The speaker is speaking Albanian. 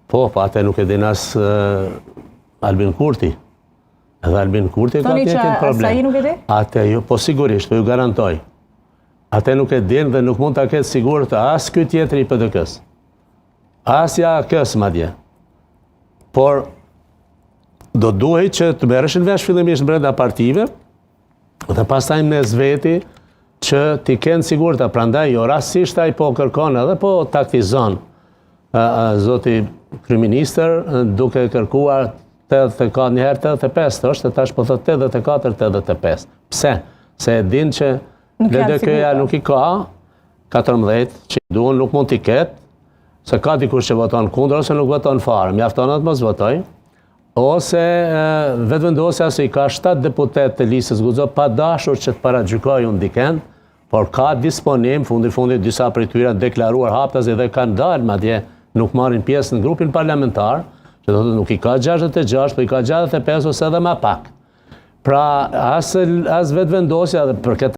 Po, atë nuk e din as Albin Kurti. Edhe Albin Kurti ka tjetin problem. Thoni që Asai nuk e di? Atë jo, po sigurisht, po ju garantoj. Atë nuk e din dhe nuk mund të ketë sigur të as ky tjetri i PDK-s. Asja kës, madje. Por, do duhej që të merreshin vesh fillimisht brenda partive, dhe pastaj në zveti që t'i kenë sigurta, prandaj jo rastisht ai po kërkon edhe po taktizon zoti kryeministër duke kërkuar 84 një herë 85 është, tash po thot 84 85. Pse? Se e din që LDK-ja nuk i ka 14 që i duan, nuk mund t'i ketë, se ka dikush që voton kundër ose nuk voton fare, mjafton atë mos votoj. Ose vetëvendosja se i ka 7 deputet të listës guxo pa dashur që të paragjykojë ndiken, por ka disponim, fundi disa prej tyre deklaruar haptas dhe kanë dalë madje nuk marrin pjesë në grupin parlamentar, që do të nuk i ka 66, po i ka 65 ose edhe më pak. Pra as vetëvendosja dhe për këtë